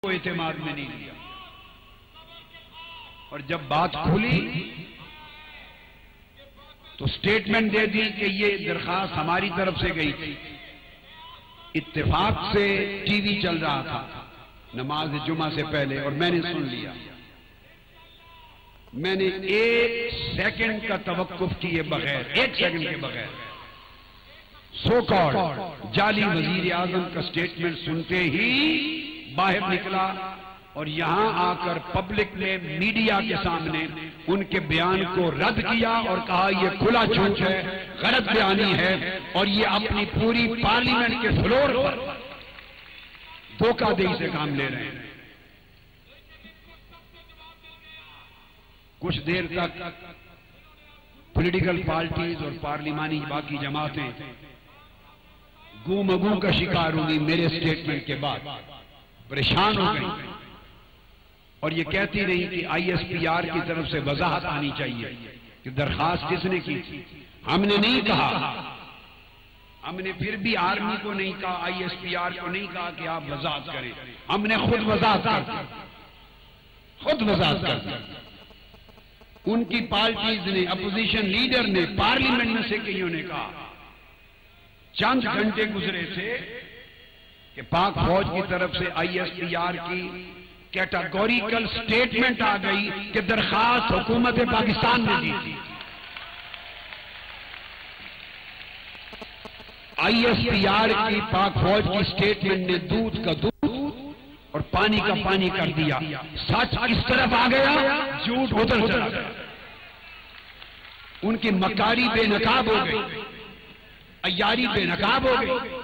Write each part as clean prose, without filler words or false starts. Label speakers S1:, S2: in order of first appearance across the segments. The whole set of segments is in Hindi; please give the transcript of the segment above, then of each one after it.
S1: को एतमाद में नहीं लिया। और जब बात खुली तो स्टेटमेंट दे दी कि ये दरखास्त हमारी तरफ से गई थी। इत्तेफाक से टीवी चल रहा था नमाज जुमा से पहले और मैंने सुन लिया। मैंने एक सेकंड का तवक्कुफ किए बगैर, एक सेकंड के बगैर सो कॉल्ड जाली वजीर आजम का स्टेटमेंट सुनते ही बाहर निकला और यहां आकर पब्लिक ने मीडिया के सामने उनके बयान को रद्द किया और कहा यह खुला झूठ है, गलत बयानी है और ये अपनी पूरी पार्लियामेंट के फ्लोर पर धोखाधड़ी से काम ले रहे हैं। कुछ देर तक पॉलिटिकल पार्टीज और पार्लिमानी बाकी जमातें गूमगू का शिकार हुई मेरे स्टेटमेंट के बाद, परेशान हो गई और ये कहती रही कि ISPR की तरफ से वजाहत आनी चाहिए कि दरखास्त किसने की थी। हमने नहीं कहा, हमने फिर भी आर्मी को नहीं कहा, ISPR को नहीं कहा कि आप वजाहत करें, हमने खुद वजाहत कर दी, खुद वजाहत कर दी। उनकी पार्टीज ने, अपोजिशन लीडर ने, पार्लियामेंट में से कईयों ने कहा, चंद घंटे गुजरे थे कि पाक फौज की तरफ से ISPR की कैटेगोरिकल स्टेटमेंट आ गई कि दरखास्त हुकूमत पाकिस्तान ने दी थी। ISPR की पाक फौज की स्टेटमेंट ने दूध का दूध और पानी का पानी कर दिया। सच किस तरफ आ गया, झूठ उधर चला गया। उनकी मकारी बेनकाब हो गई, अय्यारी बेनकाब हो गई।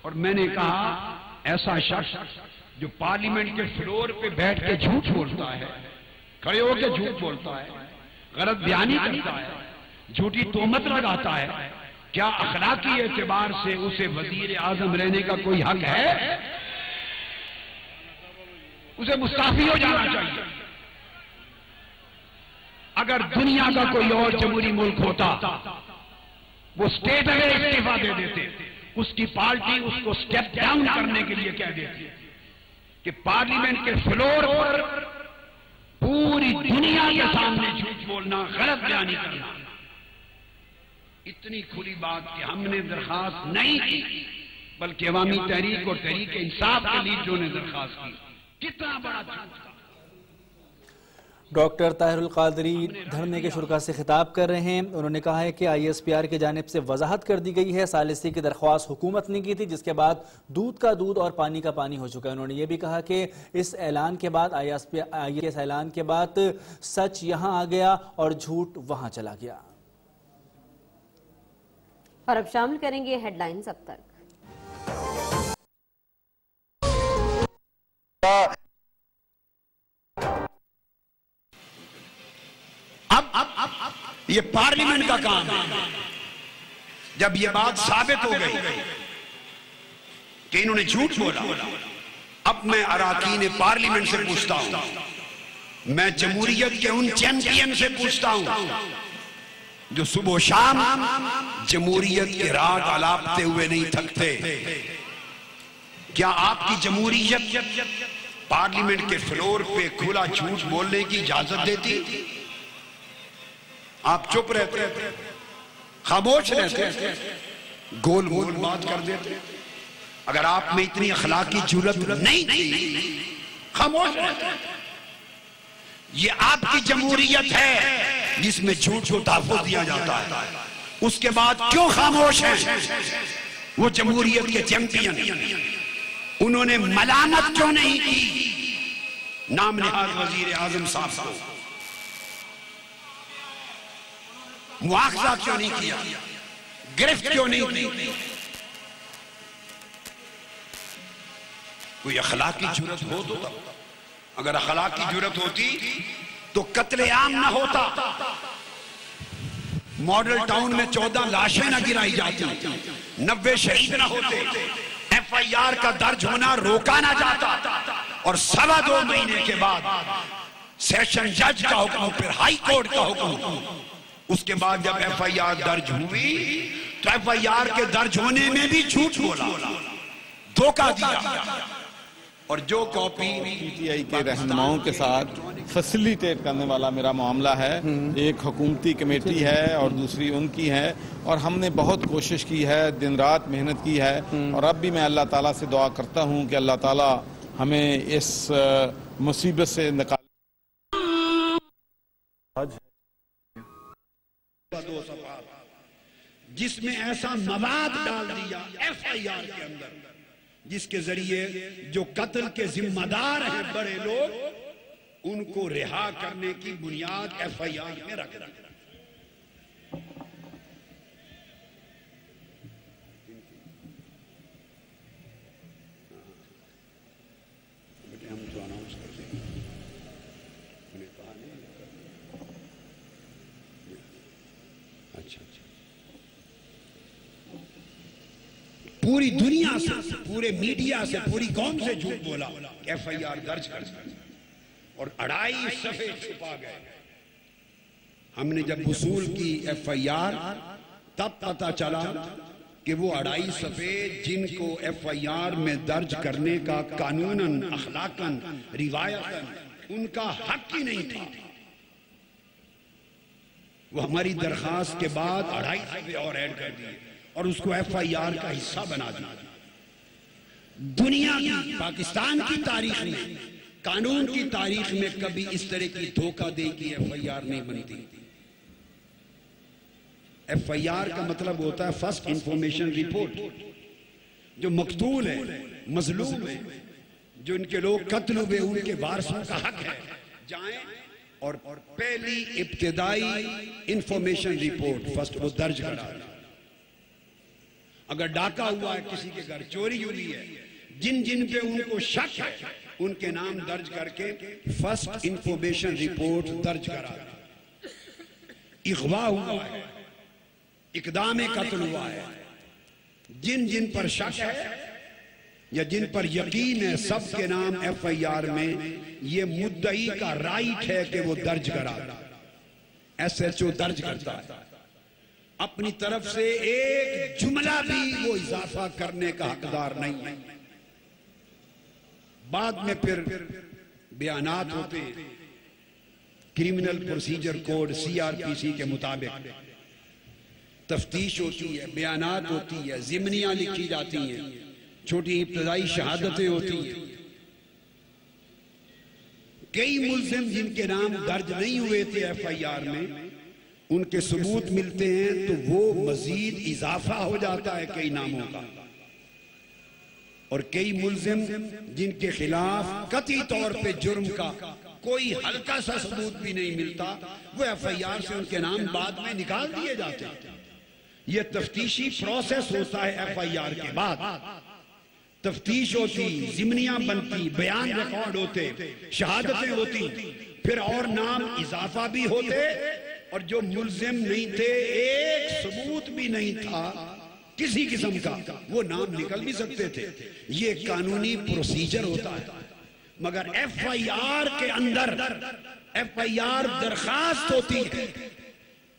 S1: और मैंने कहा ऐसा शख्स जो पार्लियामेंट के फ्लोर पे बैठ के झूठ बोलता है, खड़े होकर झूठ बोलता है, गलत बयानी करता है, झूठी तोहमत लगाता है, क्या अखलाकी एतबार से उसे वजीर आजम रहने का कोई हक है? उसे मुस्ताफी हो जाना चाहिए। अगर दुनिया का कोई और जमहूरी मुल्क होता वो स्टेट अगर इस्तीफा दे देते, उसकी पार्टी उसको स्टेप डाउन करने के लिए कह देती कि पार्लियामेंट के फ्लोर पर पूरी दुनिया के सामने झूठ बोलना, गलत बयानी करना, इतनी खुली बात कि हमने दरखास्त नहीं की बल्कि अवामी तहरीक और तहरीक इंसाफ के लीडरों ने दरखास्त की। कितना बड़ा झूठ था।
S2: डॉक्टर ताहिरुल कादरी धरने के शुरा से खिताब कर रहे हैं। उन्होंने कहा है कि ISPR की जानिब से वजाहत कर दी गई है, सालिसी की दरख्वास्त हुकूमत ने की थी, जिसके बाद दूध का दूध और पानी का पानी हो चुका है। उन्होंने ये भी कहा कि इस ऐलान के बाद इस ऐलान के बाद सच यहाँ आ गया और झूठ वहाँ चला गया।
S3: और अब शामिल करेंगे हेडलाइंस अब तक।
S1: ये पार्लियामेंट का काम है। जब ये बात साबित हो गई कि इन्होंने झूठ बोला, अब मैं अराकीन पार्लियामेंट से पूछता हूं, मैं जमहूरियत के उन चैंपियन से पूछता हूं जो सुबह शाम जमहूरियत के राग अलापते हुए नहीं थकते। क्या आपकी जमहूरियत पार्लियामेंट के फ्लोर पे खुला झूठ बोलने की इजाजत देती? आप चुप रहते, खामोश रहते, गोल गोल बात कर देते। अगर आप में इतनी अखलाकी जुर्रत नहीं थी, खामोश रहते। ये आपकी जमहूरियत है जिसमें झूठ को तहफ़्फ़ुज़ दिया जाता है, उसके बाद क्यों खामोश है? वो जमहूरियत के चैंपियन, उन्होंने मलामत क्यों नहीं की नाम निहाद वजीर आजम साहब को? मुआवजा क्यों नहीं किया? गिरफ्त क्यों नहीं की? कोई अखलाकी जुर्रत हो तो, अगर अखलाकी जुर्रत होती तो कत्लेआम ना होता, मॉडल टाउन में 14 लाशें ना गिराई जाती, 90 शहीद ना होते, FIR का दर्ज होना रोका ना जाता और 2.25 महीने के बाद सेशन जज का हुक्म, फिर हाई कोर्ट का हुक्म, उसके बाद जब FIR दर्ज हुई तो FIR के दर्ज होने में भी झूठ बोला, धोखा दिया और जो कॉपी
S4: पीटीआई के रहनुमाओं के साथ फैसिलिटेट करने वाला मेरा मामला है। एक हुकूमती कमेटी है और दूसरी उनकी है, और हमने बहुत कोशिश की है, दिन रात मेहनत की है, और अब भी मैं अल्लाह ताला से दुआ करता हूं कि अल्लाह ताला हमें इस मुसीबत से निकाल।
S1: जिसमें ऐसा मवाद डाल दिया एफआईआर के अंदर जिसके जरिए जो कत्ल के जिम्मेदार हैं बड़े लोग, उनको रिहा करने की बुनियाद एफआईआर में रख दी। हम तो अनाउंस कर देंगे, उन्हें कहा नहीं। अच्छा, पूरी दुनिया से, पूरे मीडिया से, पूरी कौम से झूठ बोला, एफआईआर दर्ज कर और 2.5 सफ़े छुपा गए। हमने जब वसूल की एफआईआर, तब पता चला कि वो 2.5 सफ़े जिनको एफआईआर में दर्ज करने का कानूनन, अखलाकन, रिवायतन उनका हक ही नहीं था, वो हमारी दरखास्त के बाद 2.5 सफ़े और ऐड कर दिए और उसको एफआईआर का हिस्सा बना दिया। दुनिया की, पाकिस्तान की तारीख में, कानून की तारीख में कभी इस तरह की धोखा दे की एफआईआर नहीं बनती। एफआईआर का मतलब होता है फर्स्ट इंफॉर्मेशन रिपोर्ट। जो मकतूल है, मजलूम है, जो इनके लोग कत्ल हुए, उनके वारसों का हक है जाएं और पहली इब्तिदाई इंफॉर्मेशन रिपोर्ट फर्स्ट वो दर्ज करा। अगर डाका हुआ है, किसी के घर चोरी हुई है, जिन जिन पे उनको शक है उनके नाम दर्ज करके फर्स्ट इंफॉर्मेशन रिपोर्ट दर्ज करा। इगवा हुआ है, इकदाम कत्ल हुआ है, जिन जिन पर शक है या जिन पर यकीन है, सबके नाम एफआईआर में ये मुद्दई का राइट है कि वो दर्ज करा। एसएचओ दर्ज करता है, अपनी तरफ से एक जुमला भी वो इजाफा करने का हकदार नहीं है। बाद में फिर बयानात होते हैं, क्रिमिनल प्रोसीजर कोड सीआरपीसी के मुताबिक तफ्तीश होती है, बयानात होती है, जिमनियां लिखी जाती हैं, छोटी इब्तदाई शहादतें होती हैं। कई मुल्जिम जिनके नाम दर्ज नहीं हुए थे एफआईआर में, उनके सबूत मिलते हैं तो वो मजीद इजाफा हो जाता है कई नामों का। और कई मुल्जिम जिनके खिलाफ कतई तौर पे जुर्म का कोई हल्का सा सबूत भी नहीं मिलता, वो एफआईआर से उनके नाम बाद में निकाल दिए जाते हैं। ये तफ्तीशी प्रोसेस होता है। एफआईआर के बाद तफ्तीश होती, जिमनियां बनती, बयान रिकॉर्ड होते, शहादतें होती, फिर और नाम इजाफा भी होते, और जो मुल्जिम नहीं थे, एक सबूत भी नहीं था किसी किस्म का, वो नाम निकल भी सकते थे। ये कानूनी प्रोसीजर होता है। मगर एफआईआर के अंदर एफआईआर दरखास्त होती है,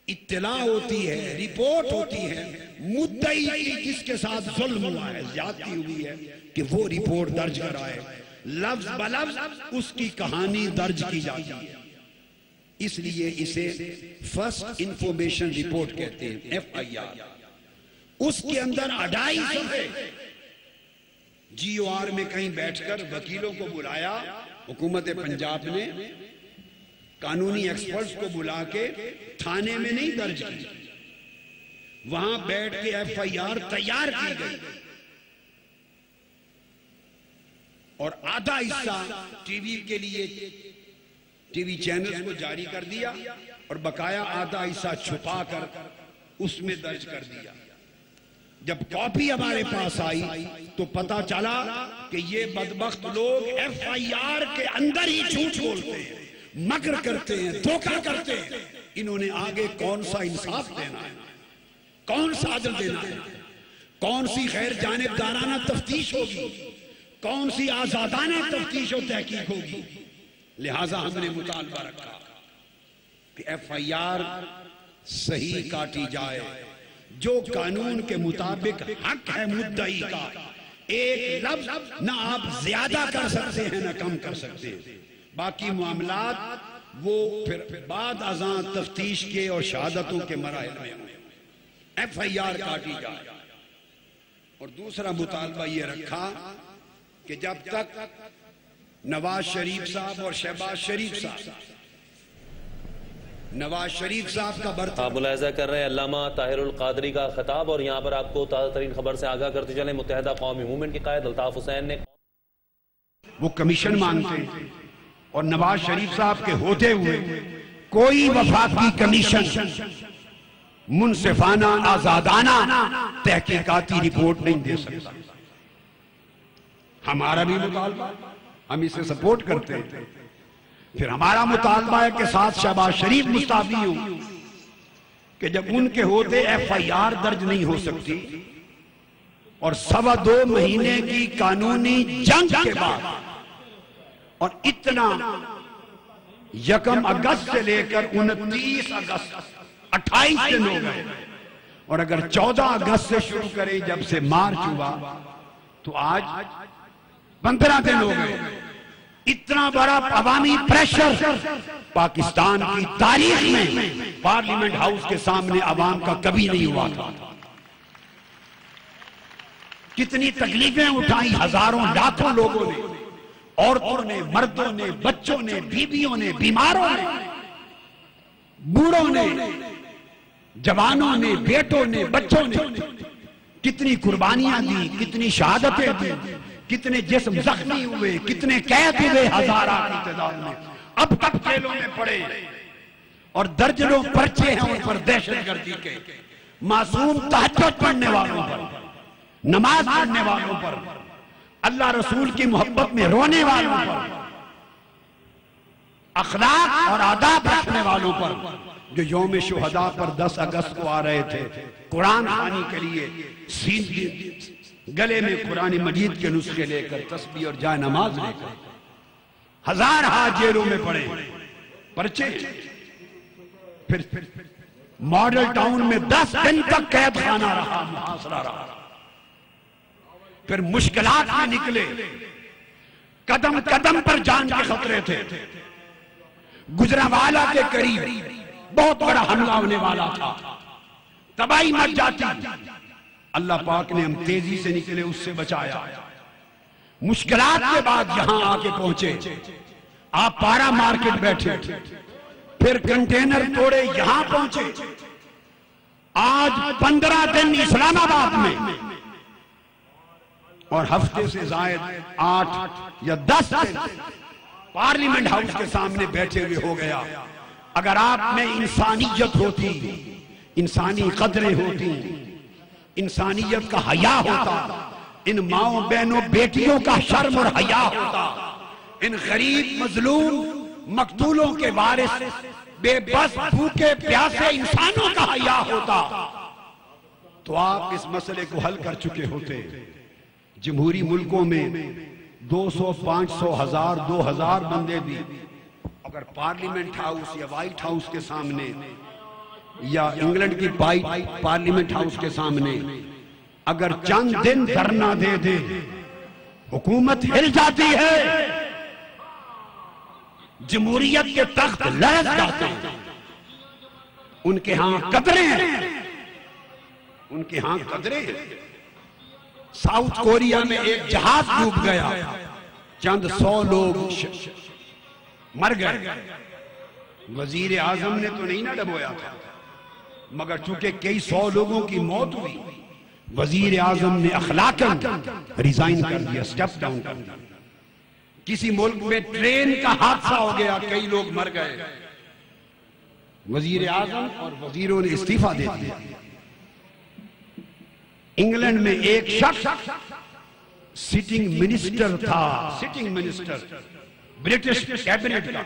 S1: इत्तला होती है, रिपोर्ट होती है मुद्दई की, जिसके साथ जुल्म हुआ है, ज्यादती हुई है, कि वो रिपोर्ट दर्ज कराए, लफ्ज बलफ्ज उसकी कहानी दर्ज की जाती है। इसलिए इसे फर्स्ट इंफॉर्मेशन रिपोर्ट कहते हैं, एफआईआर। उसके अंदर 2.5 सफ़े जीओआर में कहीं बैठकर वकीलों को बुलाया, हुकूमत पंजाब ने कानूनी एक्सपर्ट्स को बुला के थाने में नहीं दर्ज की, वहां बैठ के एफआईआर तैयार की गई और आधा हिस्सा टीवी के लिए, टीवी चैनल्स को जारी कर दिया और बकाया आधा हिस्सा छुपा कर उसमें दर्ज कर दिया। जब कॉपी हमारे पास आई तो पता चला कि ये बदबख्त लोग एफआईआर के अंदर ही झूठ बोलते हैं, मकर करते हैं, धोखा करते हैं। इन्होंने आगे कौन सा इंसाफ देना है, कौन सा अदल देना है, कौन सी गैर जानिबदाराना तफ्तीश होगी, कौन सी आजादाना तफ्तीश और तहकीक होगी। लिहाजा हमने मुतालबा रखा कि एफआईआर सही काटी जाए, जो कानून के मुताबिक हक है मुद्दई का, एक लफ्ज ना आप ज्यादा कर सकते हैं ना कम कर सकते हैं। बाकी मामलात वो फिर बाद अज़ां तफ्तीश के और शहादतों के मराहिल में FIR काटी जाए। और दूसरा मुतालबा ये रखा कि जब तक नवाज शरीफ साहब और शहबाज शरीफ साहब, नवाज शरीफ साहब का बर्ताव
S5: आप मुलाहिजा कर रहे हैं अल्लामा ताहिरुल कादरी का खिताब। और यहाँ पर आपको ताज़ा तरीन खबर से आगाह करते चले, मुत्तहिदा कौमी मूवमेंट के कायद अल्ताफ हुसैन ने
S1: वो कमीशन मांगते हैं और नवाज शरीफ साहब के होते हुए कोई वफाकी कमीशन मुनसिफाना आजादाना तहकीकाती रिपोर्ट नहीं दे सकता। हमारा भी मुतालबा, हम इसे सपोर्ट करते हैं। फिर हमारा मुतालबा है कि साथ शहबाज शरीफ मुस्ताफी हो कि जब उनके होते FIR दर्ज नहीं हो सकती और 2.25 महीने की कानूनी जंग के बाद और इतना 1 अगस्त से लेकर 29 अगस्त 28 दिन हो गए, और अगर 14 अगस्त से शुरू करें जब से मार्च हुआ तो आज 15 दिन हो गए। इतना बड़ा अवामी प्रेशर पाकिस्तान की तारीख में पार्लियामेंट हाउस के सामने अवाम का कभी नहीं हुआ था। कितनी तकलीफें उठाई हजारों लाखों लोगों ने, औरतों ने, मर्दों ने, बच्चों ने, बीवियों ने, बीमारों ने, बूढ़ों ने, जवानों ने, बेटों ने, बच्चों ने कितनी कुर्बानियां दी, कितनी शहादतें दी, कितने जिस्म जख्मी हुए, कितने कैद हुए हजारों की तादाद में, अब तक जेलों में पड़े और दर्जनों पर्चे हैं उन पर दहशतगर्दी के। मासूम तहज्जुद पढ़ने वालों पर, नमाज पढ़ने वालों पर, अल्लाह रसूल की मोहब्बत में रोने वालों पर, अखलाक और आदाब रखने वालों पर, जो यौम शुहदा पर 10 अगस्त को आ रहे थे कुरान खानी के लिए, गले में कुरान मजीद के नुस्खे लेकर, तस्बीह और जाय नमाज लेकर, हजार हाथ जेलों में पड़े पर्चे। फिर मॉडल टाउन में 10 दिन तक कैद खाना रहा, मुहासरा रहा। फिर मुश्किलात में निकले, कदम कदम पर जान के खतरे थे। गुजरांवाला के करीब बहुत बड़ा हमला होने वाला था, तबाही मच जाती। अल्लाह पाक ने हम तेजी से निकले, उससे बचाया। मुश्किलात के बाद यहां आके पहुंचे, आप पारा मार्केट बैठे, फिर कंटेनर तोड़े, यहां पहुंचे। आज 15 दिन इस्लामाबाद में और हफ्ते से जायद 8 या 10 दिन पार्लियामेंट हाउस के सामने बैठे हुए हो गया। अगर आप में इंसानियत होती, इंसानी कदरें होती, इंसानियत का हया होता, इन माओ बहनों बेटियों का शर्म और हया होता, इन गरीब मजलूम मकतूलों के वारिस बेबस भूखे प्यासे इंसानों का हया होता, तो आप इस मसले को हल कर चुके होते। जमहूरी मुल्कों में 200, 500, 1000, 2000 बंदे भी अगर पार्लियामेंट हाउस या व्हाइट हाउस के सामने या इंग्लैंड की पार्लियामेंट हाउस के सामने अगर चंद दिन धरना दे दे, हुकूमत हिल जाती है, जमहूरियत के तख्त लहक जाते हैं। उनके यहां कदरें हैं, उनके यहां कदरें हैं। साउथ कोरिया में एक जहाज डूब गया, चंद 100 लोग मर गए। वजीर आजम ने तो नहीं ना डबोया था, मगर चूंकि कई 100 लोगों की मौत हुई, वजीर आजम ने अखलाकन रिजाइन कर दिया, स्टेप डाउन कर दिया। किसी मुल्क में ट्रेन का हादसा हो गया, कई लोग मर गए, वजीर आजम और वजीरों ने इस्तीफा दे दिया। इंग्लैंड में एक शख्स सिटिंग मिनिस्टर था, सिटिंग मिनिस्टर ब्रिटिश कैबिनेट का,